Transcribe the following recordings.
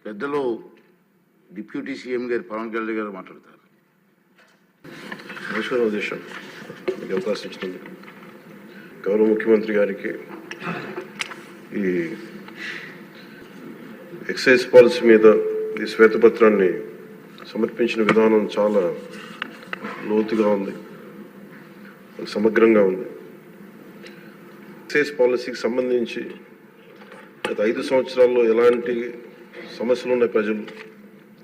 పెద్దలు deputy CM గారు పవన్ కళ్యాణ్ గారు మాట్లాడతారు. నమస్కారం అధ్యక్ష, మీకు అవకాశం ఇచ్చినందుకు గౌరవ ముఖ్యమంత్రి గారికి ఈ ఎక్సైజ్ పాలసీ మీద ఈ శ్వేతపత్రాన్ని సమర్పించిన విధానం చాలా లోతుగా ఉంది, సమగ్రంగా ఉంది. ఎక్సైజ్ పాలసీకి సంబంధించి గత 5 సంవత్సరాల్లో ఎలాంటి సమస్యలు ఉన్నాయి, ప్రజలు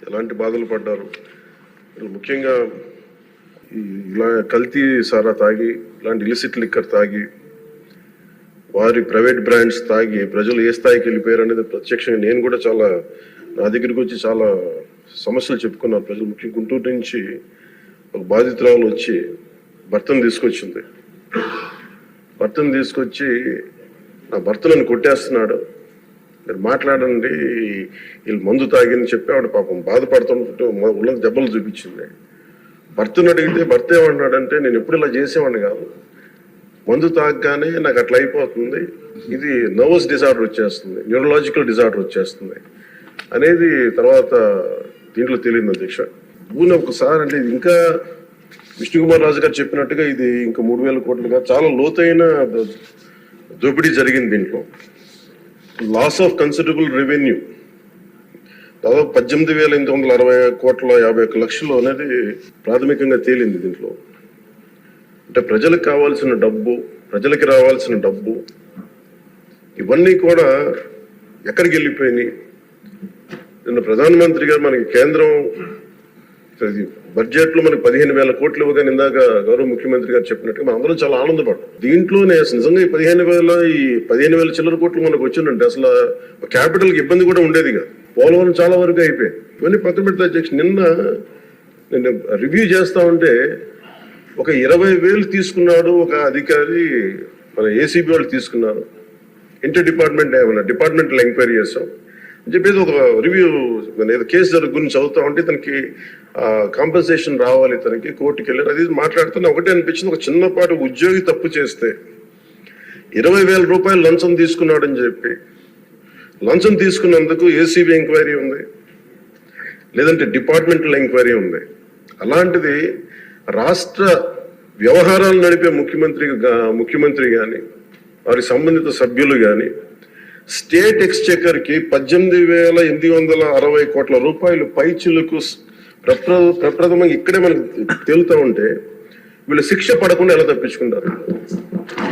ఎలాంటి బాధలు పడ్డారు, ముఖ్యంగా ఇలా కల్తీ సారా తాగి, ఇలాంటి ఇలిసిట్ లిక్కర్ తాగి, వారి ప్రైవేట్ బ్రాండ్స్ తాగి ప్రజలు ఏ స్థాయికి వెళ్ళిపోయారు అనేది ప్రత్యక్షంగా నేను కూడా చాలా నా దగ్గరికి వచ్చి చాలా సమస్యలు చెప్పుకున్నారు ప్రజలు. ముఖ్యంగా గుంటూరు నుంచి ఒక బాధితురాలు వచ్చి భర్తను తీసుకొచ్చింది. భర్తను తీసుకొచ్చి నా భర్త నన్ను కొట్టేస్తున్నాడు, మీరు మాట్లాడండి, వీళ్ళు మందు తాగిని చెప్పి ఆవిడ పాపం బాధపడుతుంటే ఉన్న దెబ్బలు చూపించింది. భర్తను అడిగితే భర్త ఏమన్నాడంటే, నేను ఎప్పుడు ఇలా చేసేవాడిని కాదు, మందు తాగగానే నాకు అట్లా అయిపోతుంది, ఇది నర్వస్ డిజార్డర్ వచ్చేస్తుంది, న్యూరలాజికల్ డిజార్డర్ వచ్చేస్తుంది అనేది తర్వాత దీంట్లో తెలియదు అధ్యక్ష. భూమి ఒకసారి అంటే ఇది ఇంకా విష్ణుకుమార్ రాజు గారు చెప్పినట్టుగా ఇది ఇంకా 3,000 కోట్లుగా చాలా లోతైన దోపిడీ జరిగింది. దీంట్లో లాస్ ఆఫ్ కన్సిడరబుల్ రెవెన్యూ దాదాపు 18,860 కోట్ల 51 లక్షలు అనేది ప్రాథమికంగా తేలింది. దీంట్లో అంటే ప్రజలకు కావాల్సిన డబ్బు, ప్రజలకి రావాల్సిన డబ్బు ఇవన్నీ కూడా ఎక్కడికి వెళ్ళిపోయినాయి. నిన్న ప్రధానమంత్రి గారు మనకి కేంద్రం బడ్జెట్ లో మనకి 15,000 కోట్లు ఇవ్వగానే ఇందాక గౌరవ ముఖ్యమంత్రి గారు చెప్పినట్టుగా మనం అందరం చాలా ఆనందపడ్డాం. దీంట్లోనే నిజంగా ఈ 15,000 చిల్లర కోట్లు మనకు వచ్చిందంటే అసలు క్యాపిటల్ కి ఇబ్బంది కూడా ఉండేది కాదు. పోలవరం చాలా వరకు అయిపోయింది. ఇవన్నీ పక్కన పెడితే అధ్యక్ష, నిన్న రివ్యూ చేస్తా ఉంటే ఒక 20,000 తీసుకున్నాడు ఒక అధికారి, మన ఏసీబీ వాళ్ళు తీసుకున్నారు, ఇంటర్ డిపార్ట్మెంటల్ ఎంక్వైరీ చేస్తాం అని చెప్పేసి ఒక రివ్యూ ఏదో కేసు గురించి చదువుతా ఉంటే తనకి కాంపెన్సేషన్ రావాలి, తనకి కోర్టుకి వెళ్ళారు. అది మాట్లాడుతున్నా ఒకటే అనిపించింది, ఒక చిన్నపాటి ఉద్యోగి తప్పు చేస్తే 20,000 రూపాయలు లంచం తీసుకున్నాడని చెప్పి లంచం తీసుకున్నందుకు ఏసీబీ ఎంక్వైరీ ఉంది, లేదంటే డిపార్ట్మెంటల్ ఎంక్వైరీ ఉంది. అలాంటిది రాష్ట్ర వ్యవహారాలు నడిపే ముఖ్యమంత్రి కానీ వారి సంబంధిత సభ్యులు కానీ స్టేట్ ఎక్స్చెకర్ కి 18,860 కోట్ల రూపాయలు పైచిలకు ప్రప్రథమంగా ఇక్కడే మనకు తేలుతూ ఉంటే వీళ్ళు శిక్ష పడకుండా ఎలా తప్పించుకుంటారు?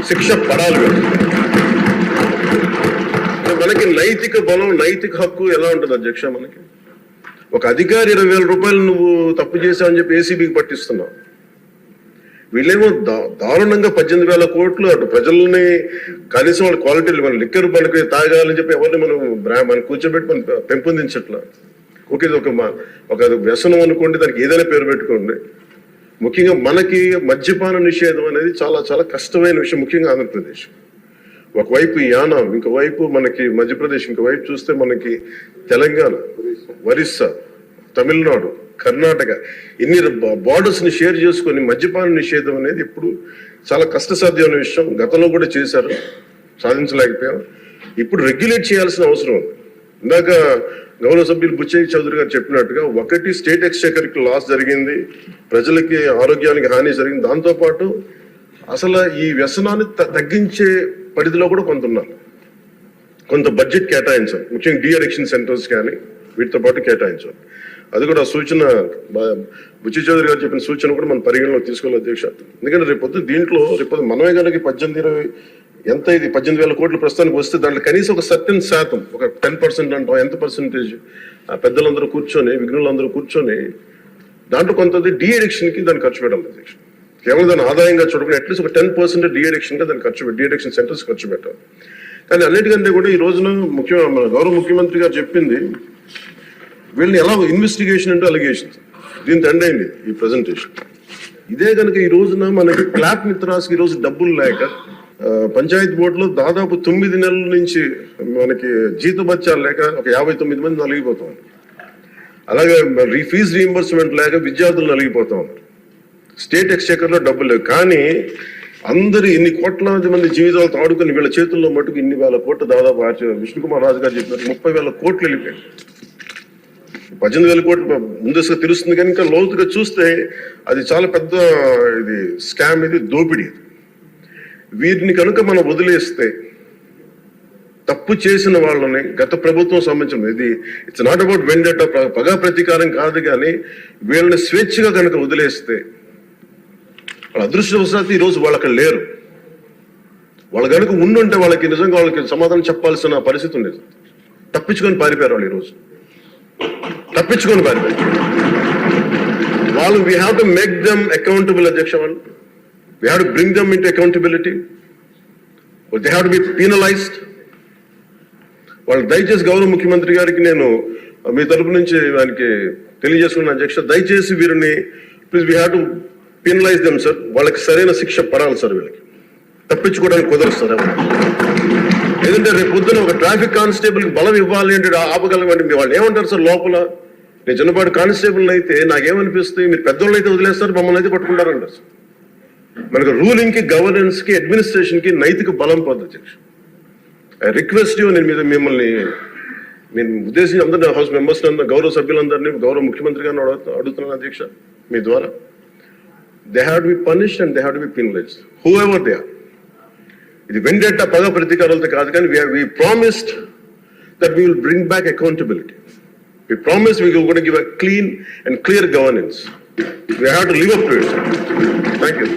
శిక్ష పడాలి. మనకి నైతిక బలం, నైతిక హక్కు ఎలా ఉంటుంది అధ్యక్ష? మనకి ఒక అధికారి 20,000 రూపాయలు నువ్వు తప్పు చేశావని చెప్పి ఏసీబీకి పట్టిస్తున్నావు. వీళ్ళేమో దారుణంగా 18,000 కోట్లు అటు ప్రజల్ని కనీసం వాళ్ళ క్వాలిటీలు మన లిక్కర్ మనకి తాగాలని చెప్పి ఎవరిని మనం కూర్చోబెట్టి మనం పెంపొందించట్లా. ఓకే, ఒక వ్యసనం అనుకోండి, దానికి ఏదైనా పేరు పెట్టుకోండి. ముఖ్యంగా మనకి మద్యపాన నిషేధం అనేది చాలా చాలా కష్టమైన విషయం, ముఖ్యంగా ఆంధ్రప్రదేశ్. ఒకవైపు యానాం, ఇంకోవైపు మనకి మధ్యప్రదేశ్, ఇంకోవైపు చూస్తే మనకి తెలంగాణ, ఒరిస్సా, తమిళనాడు, కర్ణాటక, ఇన్ని బార్డర్స్ ని షేర్ చేసుకొని మద్యపాన నిషేధం అనేది ఇప్పుడు చాలా కష్టసాధ్యమైన విషయం. గతంలో కూడా చేశారు, సాధించలేకపోయాం. ఇప్పుడు రెగ్యులేట్ చేయాల్సిన అవసరం ఉంది. ఇందాక గౌరవ సభ్యులు బుచ్చయ్య చౌదరి గారు చెప్పినట్టుగా ఒకటి స్టేట్ ఎక్స్చెకర్ కి లాస్ జరిగింది, ప్రజలకి ఆరోగ్యానికి హాని జరిగింది. దాంతోపాటు అసలు ఈ వ్యసనాన్ని తగ్గించే పరిధిలో కూడా కొంత బడ్జెట్ కేటాయించాలి, ముఖ్యంగా డీ అడిక్షన్ సెంటర్స్ కానీ వీటితో పాటు కేటాయించాలి. అది కూడా సూచన బుచ్చయ్య చౌదరి గారు చెప్పిన సూచన కూడా మనం పరిగణలోకి తీసుకోవాలి అధ్యక్ష. ఎందుకంటే రేపొద్దు మనమే కనుక 18,000 కోట్లు ప్రస్తుతానికి వస్తే దాంట్లో కనీసం ఒక సర్టెన్ శాతం, ఒక 10% అంటాం, ఎంత పర్సెంటేజ్ పెద్దలందరూ కూర్చొని, విఘ్నులందరూ కూర్చొని దాంట్లో కొంత డీ అడిక్షన్ కి దాన్ని ఖర్చు పెట్టాలి అధ్యక్ష. కేవలం దాన్ని ఆదాయంగా చూడకుండా అట్లీస్ట్ ఒక 10% డీ అడిక్షన్ గా దాన్ని డీ అడిక్షన్ సెంటర్స్ ఖర్చు పెట్టాలి. కానీ అన్నిటికంటే కూడా ఈ రోజున మన గౌరవ ముఖ్యమంత్రి గారు చెప్పింది, వీళ్ళని ఎలా ఇన్వెస్టిగేషన్ అంటే అలిగేషన్స్, దీంతో ఎండ్ అయింది ఈ ప్రజెంటేషన్. ఇదే కనుక ఈ రోజున మనకి క్లాప్ మిత్రాస్కి ఈ రోజు డబ్బులు లేక పంచాయతీ బోర్డులో దాదాపు 9 నెలల నుంచి మనకి జీతభత్యాలు లేక ఒక 59 మంది నలిగిపోతాం. అలాగే ఫీజు రీఎంబర్స్మెంట్ లేక విద్యార్థులు నలిగిపోతా ఉన్నారు. స్టేట్ ఎక్స్చెకర్ లో డబ్బులు లేవు. కానీ అందరు ఇన్ని కోట్లాది మంది జీవితాలతో ఆడుకుని వీళ్ళ చేతుల్లో మటుకు ఇన్ని వేల కోట్లు, దాదాపు విష్ణుకుమార్ రాజు గారు చెప్పినట్టు 30,000 కోట్లు వెళ్ళిపోయాయి. 18,000 కోట్లు ముందస్తుగా తెలుస్తుంది కానీ ఇంకా లోతుగా చూస్తే అది చాలా పెద్ద ఇది స్కామ్, ఇది దోపిడీ. వీటిని కనుక మనం వదిలేస్తే, తప్పు చేసిన వాళ్ళని గత ప్రభుత్వం సంబంధించిన ఇది ఇట్స్ నాట్ అబౌట్ వెండేటా, పగా ప్రతీకారం కాదు, కానీ వీళ్ళని స్వేచ్ఛగా కనుక వదిలేస్తే, వాళ్ళ అదృష్టవశాత్తు ఈరోజు వాళ్ళు అక్కడ లేరు. వాళ్ళు కనుక ఉండుంటే వాళ్ళకి నిజంగా వాళ్ళకి సమాధానం చెప్పాల్సిన పరిస్థితి ఉండేది. తప్పించుకొని పారిపోయారు వాళ్ళు ఈరోజు, తప్పించుకొని పారిపోయారు వాళ్ళు. We have to make them accountable, అధ్యక్ష. వాళ్ళు we have to bring them into accountability. They have to be penalised. వాళ్ళు దయచేసి గౌరవ ముఖ్యమంత్రి గారికి నేను మీ తరపు నుంచి ఆయనకి తెలియజేసుకున్న అధ్యక్ష, దయచేసి వీరిని please we have to penalise them sir. వాళ్ళకి సరైన శిక్ష పడాలి సార్. వీళ్ళకి తప్పించుకోవడానికి కుదరదు సార్. లేదంటే రేపు పొద్దున ఒక ట్రాఫిక్ కానిస్టేబుల్కి బలం ఇవ్వాలి అంటే ఆపగలమంటే వాళ్ళు ఏమంటారు సార్ లోపల? నేను చిన్నపాటి కానిస్టేబుల్ అయితే నాకేమనిపిస్తుంది, మీరు పెద్దోళ్ళు అయితే వదిలేస్తారు, మమ్మల్ని అయితే పట్టుకుంటారంటారు సార్. మనకు రూలింగ్ కి, గవర్నెన్స్ కి, అడ్మినిస్ట్రేషన్ కి నైతిక బలం పొందు అధ్యక్ష. ఐ రిక్వెస్ట్ యూ, నేను మీద మిమ్మల్ని నేను ఉద్దేశించి అందరినీ హౌస్ మెంబర్స్ గౌరవ సభ్యులందరినీ గౌరవ ముఖ్యమంత్రి గారిని అడుగుతున్నాను అధ్యక్ష మీ ద్వారా. They have to be punished and they have to be penalized whoever they are. ఇది వెండేటా, పగ ప్రతీకారాలతో కాదు, కానీ we promised that we will bring back accountability. We promised we were going to give a clean and clear governance. We have to live up to it. Thank you.